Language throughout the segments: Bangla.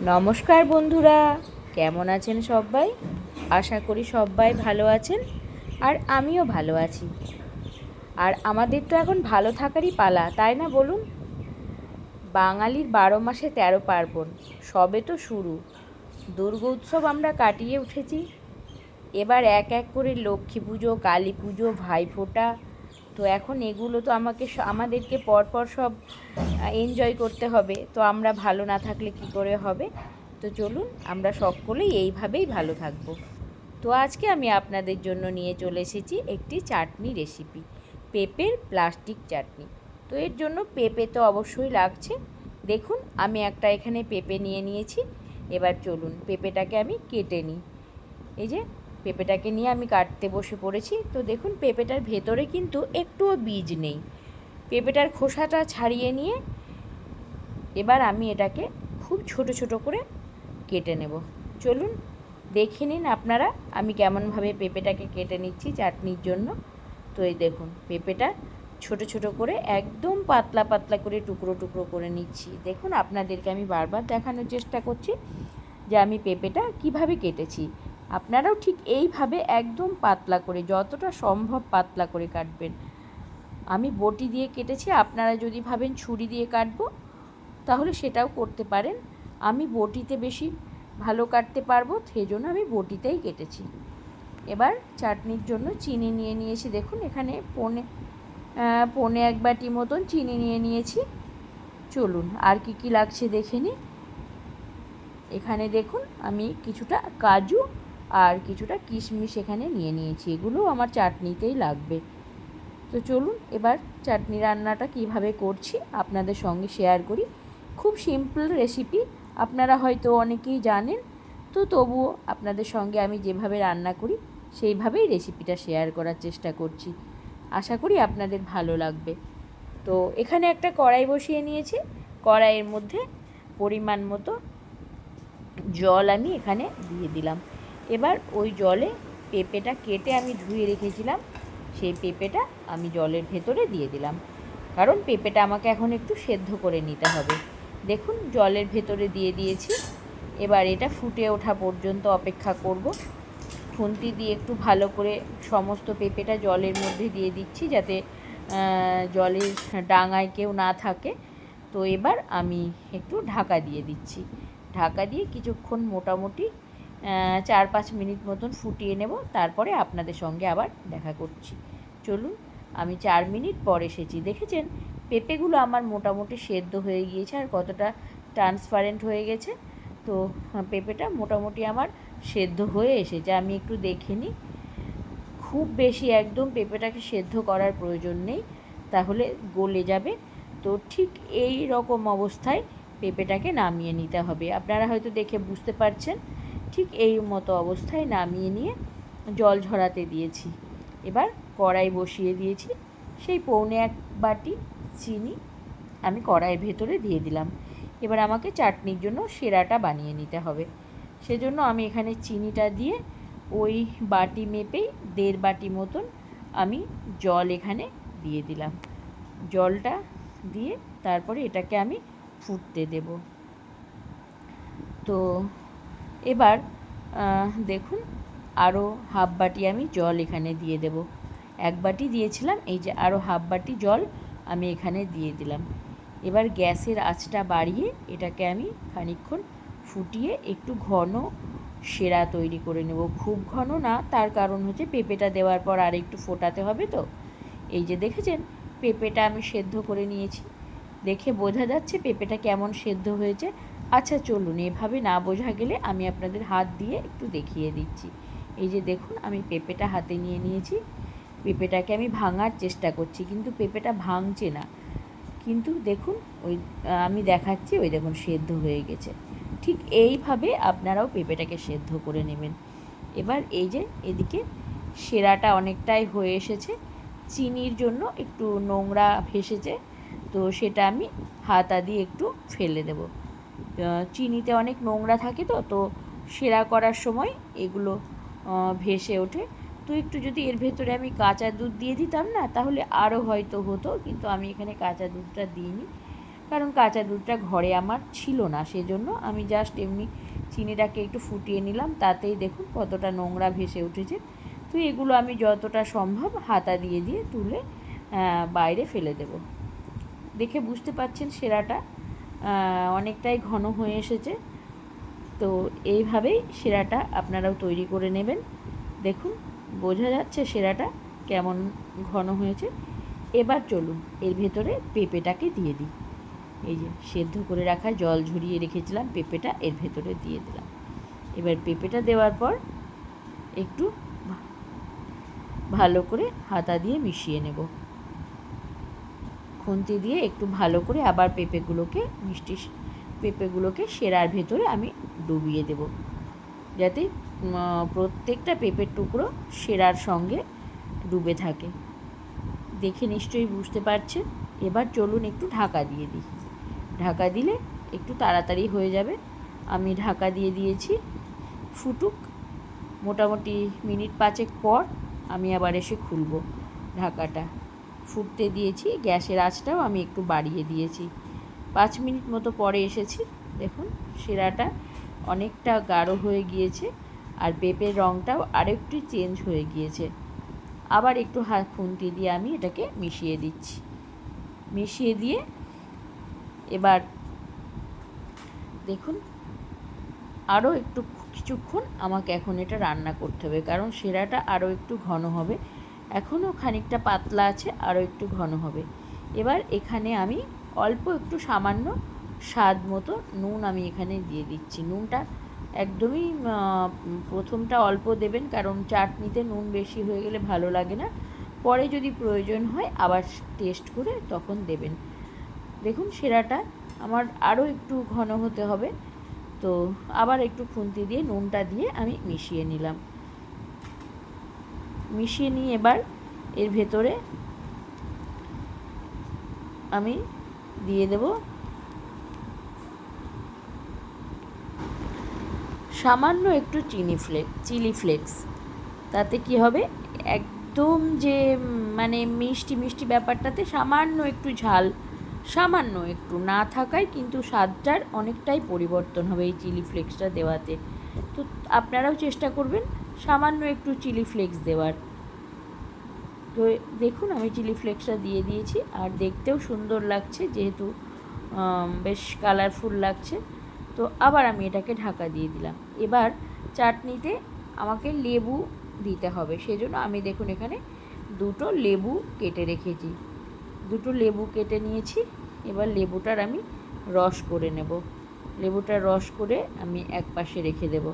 নমস্কার বন্ধুরা, কেমন আছেন সবাই? আশা করি সবাই ভালো আছেন, আর আমিও ভালো আছি। আর আমাদের তো এখন ভালো থাকারই পালা, তাই না বলুন? বাঙালির 12 মাসে 13 পার্বণ, সবে তো শুরু। দুর্গোৎসব আমরা কাটিয়ে উঠেছি, এবার এক এক করে লক্ষ্মী পুজো, কালী পুজো, ভাইফোঁটা। তো এখন এগুলো তো আমাদেরকে পরপর সব এনজয় করতে হবে। তো আমরা ভালো না থাকলে কি করে হবে? তো চলুন আমরা সকলেই এইভাবেই ভালো থাকবো। তো আজকে আমি আপনাদের জন্য নিয়ে চলে এসেছি একটি চাটনি রেসিপি, পেঁপের প্লাস্টিক চাটনি। তো এর জন্য পেঁপে তো অবশ্যই লাগছে। দেখুন আমি একটা এখানে পেঁপে নিয়ে নিয়েছি। এবার চলুন পেঁপেটাকে আমি কেটে নিই। এই যে পেঁপেটাকে নিয়ে আমি কাটতে বসে পড়েছি। তো দেখুন পেঁপেটার ভেতরে কিন্তু একটুও বীজ নেই। পেঁপেটার খোসাটা ছাড়িয়ে নিয়ে এবার আমি এটাকে খুব ছোট ছোট করে কেটে নেব। চলুন দেখে নিন আপনারা আমি কেমনভাবে পেঁপেটাকে কেটে নিচ্ছি চাটনির জন্য। তো এই দেখুন পেঁপেটা ছোট ছোট করে একদম পাতলা পাতলা করে টুকরো টুকরো করে নিচ্ছি। দেখুন আপনাদেরকে আমি বারবার দেখানোর চেষ্টা করছি যে আমি পেঁপেটা কিভাবে কেটেছি। আপনারাও ঠিক এইভাবে একদম পাতলা করে, যতটা সম্ভব পাতলা করে কাটবেন। আমি বটি দিয়ে কেটেছি, আপনারা যদি ভাবেন ছুরি দিয়ে কাটবো তাহলে সেটাও করতে পারেন। আমি বটিতে বেশি ভালো কাটতে পারবো, সেই জন্য আমি বটিতেই কেটেছি। এবার চাটনির জন্য চিনি নিয়ে নিয়েছি। দেখুন এখানে পৌনে 1 বাটি মতন চিনি নিয়ে নিয়েছি। চলুন আর কি লাগছে দেখে নিই। এখানে দেখুন আমি কিছুটা কাজু আর কিছুটা কিশমিশ এখানে নিয়ে নিয়েছি, এগুলো আমার চাটনিতেই লাগবে। তো চলুন এবার চাটনি রান্নাটা কিভাবে করছি আপনাদের সঙ্গে শেয়ার করি। খুব সিম্পল রেসিপি, আপনারা হয়তো অনেকেই জানেন, তো তবুও আপনাদের সঙ্গে আমি যেভাবে রান্না করি সেইভাবেই রেসিপিটা শেয়ার করার চেষ্টা করছি। আশা করি আপনাদের ভালো লাগবে। তো এখানে একটা কড়াই বসিয়ে নিয়েছি। কড়াইয়ের মধ্যে পরিমাণ মতো জল আমি এখানে দিয়ে দিলাম। এবার ওই জলে পেঁপেটা কেটে আমি ধুয়ে রেখেছিলাম, সেই পেঁপেটা আমি জলের ভেতরে দিয়ে দিলাম, কারণ পেঁপেটা আমাকে এখন একটু সেদ্ধ করে নিতে হবে। দেখুন জলের ভেতরে দিয়ে দিয়েছি। এবার এটা ফুটে ওঠা পর্যন্ত অপেক্ষা করব। খুন্তি দিয়ে একটু ভালো করে সমস্ত পেঁপেটা জলের মধ্যে দিয়ে দিচ্ছি, যাতে জলের ডাঙায় কেউ না থাকে। তো এবার আমি একটু ঢাকা দিয়ে দিচ্ছি। ঢাকা দিয়ে কিছুক্ষণ মোটামুটি 4-5 মিনিট মতন ফুটিয়ে নেব, তারপরে আপনাদের সঙ্গে আবার দেখা করছি। চলুন আমি 4 মিনিট পর এসেছি। দেখেছেন পেঁপেগুলো আমার মোটামুটি সেদ্ধ হয়ে গিয়েছে আর কতটা ট্রান্সপারেন্ট হয়ে গেছে। তো পেঁপেটা মোটামুটি আমার সেদ্ধ হয়ে এসেছে, আমি একটু দেখে নিই। খুব বেশি একদম পেঁপেটাকে সেদ্ধ করার প্রয়োজন নেই, তাহলে গলে যাবে। তো ঠিক এই রকম অবস্থায় পেঁপেটাকে নামিয়ে নিতে হবে। আপনারা হয়তো দেখে বুঝতে পারছেন। ঠিক এই মতো অবস্থায় নামিয়ে নিয়ে জল ঝরাতে দিয়েছি। এবার কড়াই বসিয়ে দিয়েছি। সেই পৌনে 1 বাটি চিনি আমি কড়াইয়ের ভেতরে দিয়ে দিলাম। এবার আমাকে চাটনির জন্য শিরাটা বানিয়ে নিতে হবে। সেজন্য আমি এখানে চিনিটা দিয়ে ওই বাটি মেপেই 1.5 বাটি মতন আমি জল এখানে দিয়ে দিলাম। জলটা দিয়ে তারপরে এটাকে আমি ফুটতে দেব। তো এবার দেখুন আরও 1/2 বাটি আমি জল এখানে দিয়ে দেব। 1 বাটি দিয়েছিলাম, এই যে আরও 1/2 বাটি জল আমি এখানে দিয়ে দিলাম। এবার গ্যাসের আঁচটা বাড়িয়ে এটাকে আমি খানিকক্ষণ ফুটিয়ে একটু ঘন শিরা তৈরি করে নেব। খুব ঘন না, তার কারণ হচ্ছে পেঁপেটা দেওয়ার পর আর একটু ফোটাতে হবে। তো এই যে দেখেছেন পেঁপেটা আমি সেদ্ধ করে নিয়েছি, দেখে বোঝা যাচ্ছে পেঁপেটা কেমন সেদ্ধ হয়েছে। আচ্ছা চলুন, এভাবে না বোঝা গেলে আমি আপনাদের হাত দিয়ে একটু দেখিয়ে দিচ্ছি। এই যে দেখুন আমি পেঁপেটা হাতে নিয়ে নিয়েছি, পেঁপেটাকে আমি ভাঙার চেষ্টা করছি কিন্তু পেঁপেটা ভাঙছে না। কিন্তু দেখুন ওই আমি দেখাচ্ছি, ওই দেখুন সেদ্ধ হয়ে গেছে। ঠিক এইভাবে আপনারাও পেঁপেটাকে সেদ্ধ করে নেবেন। এবার এই যে এদিকে শিরাটা অনেকটাই হয়ে এসেছে, চিনির জন্য একটু নোংরা ভেসেছে, তো সেটা আমি হাতা দিয়ে একটু ফেলে দেব। চিনিতে অনেক নোংরা থাকে, তো শিরা করার সময় এগুলো ভেসে ওঠে। তো একটু যদি এর ভেতরে আমি কাঁচা দুধ দিয়ে দিতাম না, তাহলে আরও হয়তো হতো, কিন্তু আমি এখানে কাঁচা দুধটা দিইনি। কারণ কাঁচা দুধটা ঘরে আমার ছিল না, সেজন্য আমি জাস্ট এমনি চিনিটাকে একটু ফুটিয়ে নিলাম। তাতেই দেখুন কতটা নোংরা ভেসে উঠেছে। তো এগুলো আমি যতটা সম্ভব হাতা দিয়ে দিয়ে তুলে বাইরে ফেলে দেব। দেখে বুঝতে পারছেন শিরাটা অনেকটাই ঘন হয়ে এসেছে। তো এইভাবেই শিরাটা আপনারাও তৈরি করে নেবেন। দেখুন বোঝা যাচ্ছে শিরাটা কেমন ঘন হয়েছে। এবার চলুন এর ভেতরে পেঁপেটাকে দিয়ে দিই। এই যে সেদ্ধ করে রাখা জল ঝরিয়ে রেখেছিলাম, পেঁপেটা এর ভেতরে দিয়ে দিলাম। এবার পেঁপেটা দেওয়ার পর একটু ভালো করে হাতা দিয়ে মিশিয়ে নেব। খুন্তি দিয়ে একটু ভালো করে আবার পেঁপেগুলোকে শিরার ভেতরে আমি ডুবিয়ে দেব, যাতে প্রত্যেকটা পেঁপের টুকরো শিরার সঙ্গে ডুবে থাকে। দেখে নিশ্চয়ই বুঝতে পারছেন। এবার চলুন একটু ঢাকা দিয়ে দিই। ঢাকা দিলে একটু তাড়াতাড়ি হয়ে যাবে। আমি ঢাকা দিয়ে দিয়েছি, ফুটুক। মোটামুটি মিনিট 5 পর আমি আবার এসে খুলব ঢাকাটা। ফুটতে দিয়েছি, গ্যাসের আঁচটাও আমি একটু বাড়িয়ে দিয়েছি। 5 মিনিট মতো পরে এসেছি। দেখুন শিরাটা অনেকটা গাঢ় হয়ে গিয়েছে, আর পেঁপের রঙটাও আরেকটু চেঞ্জ হয়ে গিয়েছে। আবার একটু খুন্তি দিয়ে আমি এটাকে মিশিয়ে দিচ্ছি। মিশিয়ে দিয়ে এবার দেখুন আরও একটু কিছুক্ষণ আমাকে এখন এটা রান্না করতে হবে, কারণ শিরাটা আরও একটু ঘন হবে। এখনও খানিকটা পাতলা আছে, আরও একটু ঘন হবে। এবার এখানে আমি অল্প একটু সামান্য স্বাদ মতো নুন আমি এখানে দিয়ে দিচ্ছি। নুনটা একদমই প্রথমটা অল্প দেবেন, কারণ চাটনিতে নুন বেশি হয়ে গেলে ভালো লাগে না। পরে যদি প্রয়োজন হয় আবার টেস্ট করে তখন দেবেন। দেখুন শিরাটা আমার আরও একটু ঘন হতে হবে। তো আবার একটু খুন্তি দিয়ে নুনটা দিয়ে আমি মিশিয়ে নিলাম। মিশিয়ে নিয়ে এবার এর ভেতরে আমি দিয়ে দেব সামান্য একটু চিলি ফ্লেক্স। তাতে কি হবে, একদম যে মানে মিষ্টি মিষ্টি ব্যাপারটাতে সামান্য একটু ঝাল, সামান্য একটু না থাকায় কিন্তু স্বাদটার অনেকটাই পরিবর্তন হবে এই চিলি ফ্লেক্সটা দেওয়াতে। তো আপনারাও চেষ্টা করবেন সামান্য একটু চিলি ফ্লেক্স দেওয়ার। তো দেখুন আমি চিলি ফ্লেক্সটা দিয়ে দিয়েছি, আর দেখতেও সুন্দর লাগছে, যেহেতু বেশ কালারফুল লাগছে। তো আবার আমি এটাকে ঢাকা দিয়ে দিলাম। এবার চাটনিতে আমাকে লেবু দিতে হবে, সেজন্য আমি দেখুন এখানে 2টো লেবু কেটে রেখেছি। 2টো লেবু কেটে নিয়েছি। এবার লেবুটার আমি রস করে নেব। লেবুটার রস করে আমি এক পাশে রেখে দেব।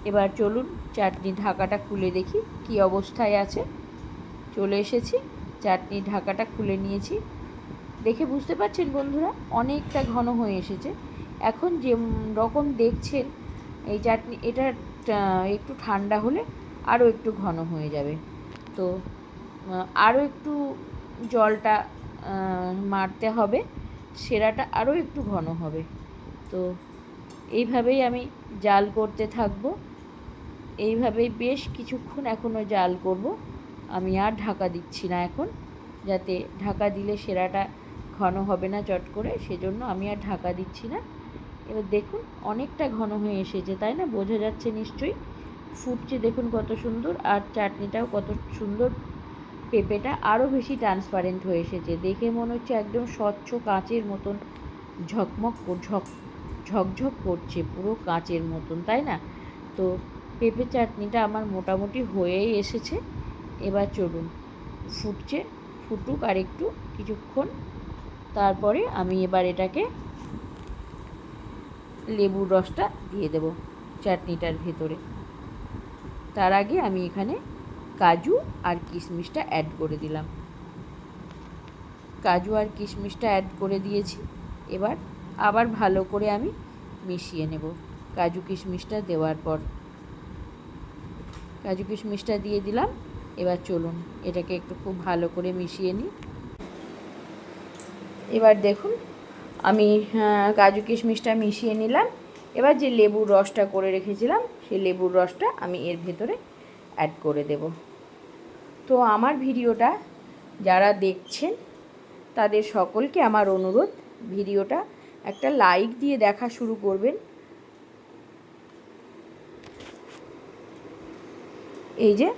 এবার চলুন চাটনির ঢাকাটা খুলে দেখি কি অবস্থায় আছে। চলে এসেছি, চাটনির ঢাকাটা খুলে নিয়েছি। দেখে বুঝতে পারছেন বন্ধুরা অনেকটা ঘন হয়ে এসেছে। এখন যে রকম দেখছেন এই চাটনি, এটা একটু ঠান্ডা হলে আরও একটু ঘন হয়ে যাবে। তো আরও একটু জলটা মারতে হবে, শিরাটা আরও একটু ঘন হবে। তো এইভাবেই আমি জাল করতে থাকবো। এইভাবেই বেশ কিছুক্ষণ এখনও জাল করব। আমি আর ঢাকা দিচ্ছি না এখন, যাতে ঢাকা দিলে শিরাটা ঘন হবে না চট করে, সেজন্য আমি আর ঢাকা দিচ্ছি না। এবার দেখুন অনেকটা ঘন হয়ে এসেছে, তাই না? বোঝা যাচ্ছে নিশ্চয়ই। ফুটছে দেখুন কত সুন্দর, আর চাটনিটাও কত সুন্দর। পেঁপেটা আরও বেশি ট্রান্সপারেন্ট হয়ে এসেছে, দেখে মনে হচ্ছে একদম স্বচ্ছ কাঁচের মতন ঝকঝক করছে, পুরো কাঁচের মতন, তাই না? তো পেঁপে চাটনিটা আমার মোটামুটি হয়েই এসেছে। এবার চলুন ফুটুক আর একটু কিছুক্ষণ, তারপরে আমি এবার এটাকে লেবুর রসটা দিয়ে দেব চাটনিটার ভেতরে। তার আগে আমি এখানে কাজু আর কিশমিশটা অ্যাড করে দিলাম। কাজু আর কিশমিশটা অ্যাড করে দিয়েছি। এবার আবার ভালো করে আমি মিশিয়ে নেব। কাজু কিশমিশটা দেওয়ার পর কাজু কিশমিশটা দিয়ে দিলাম। এবার চলুন এটাকে একটু খুব ভালো করে মিশিয়ে নিই। এবার দেখুন আমি কাজু কিশমিশটা মিশিয়ে নিলাম। এবার যে লেবুর রসটা করে রেখেছিলাম সেই লেবুর রসটা আমি এর ভেতরে অ্যাড করে দেব। তো আমার ভিডিওটা যারা দেখছেন তাদের সকলকে আমার অনুরোধ, ভিডিওটা একটা লাইক দিয়ে দেখা শুরু করবেন। এই যে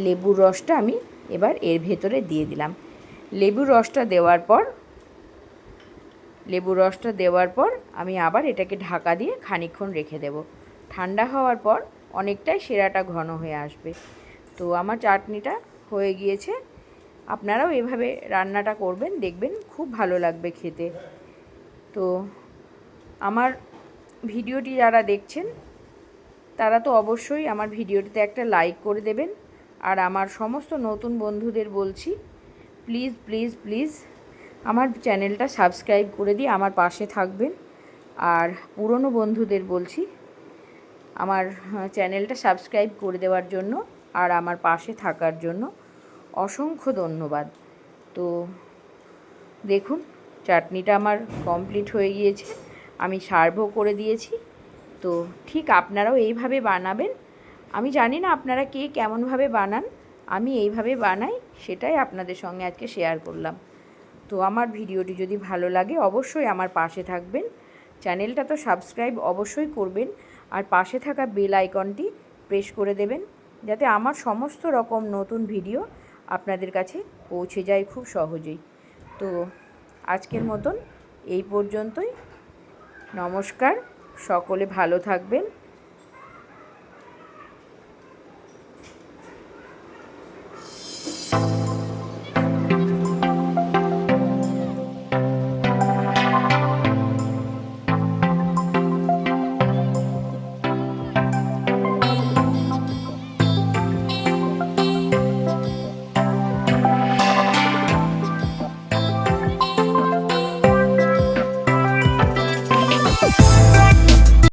লেবুর রসটা আমি এবার এর ভেতরে দিয়ে দিলাম। লেবুর রসটা দেওয়ার পর আমি আবার এটাকে ঢাকা দিয়ে খানিকক্ষণ রেখে দেব। ঠান্ডা হওয়ার পর অনেকটাই শিরাটা ঘন হয়ে আসবে। তো আমার চাটনিটা হয়ে গিয়েছে। আপনারাও এভাবে রান্নাটা করবেন, দেখবেন খুব ভালো লাগবে খেতে। তো আমার ভিডিওটি যারা দেখছেন তারা তো অবশ্যই আমার ভিডিওটিতে একটা লাইক করে দেবেন। আর আমার সমস্ত নতুন বন্ধুদের বলছি, প্লিজ প্লিজ প্লিজ আমার চ্যানেলটা সাবস্ক্রাইব করে দিয়ে আমার পাশে থাকবেন। আর পুরনো বন্ধুদের বলছি আমার চ্যানেলটা সাবস্ক্রাইব করে দেওয়ার জন্য আর আমার পাশে থাকার জন্য অসংখ্য ধন্যবাদ। তো দেখুন চাটনিটা আমার কমপ্লিট হয়ে গিয়েছে, আমি সার্ভও করে দিয়েছি। তো ঠিক আপনারাও এইভাবে বানাবেন। আমি জানি না আপনারা কে কেমনভাবে বানান, আমি এইভাবে বানাই, সেটাই আপনাদের সঙ্গে আজকে শেয়ার করলাম। তো আমার ভিডিওটি যদি ভালো লাগে অবশ্যই আমার পাশে থাকবেন, চ্যানেলটা তো সাবস্ক্রাইব অবশ্যই করবেন, আর পাশে থাকা বেল আইকনটি প্রেস করে দেবেন যাতে আমার সমস্ত রকম নতুন ভিডিও আপনাদের কাছে পৌঁছে যায় খুব সহজেই। তো আজকের মতন এই পর্যন্তই। নমস্কার, সকলে ভালো থাকবেন।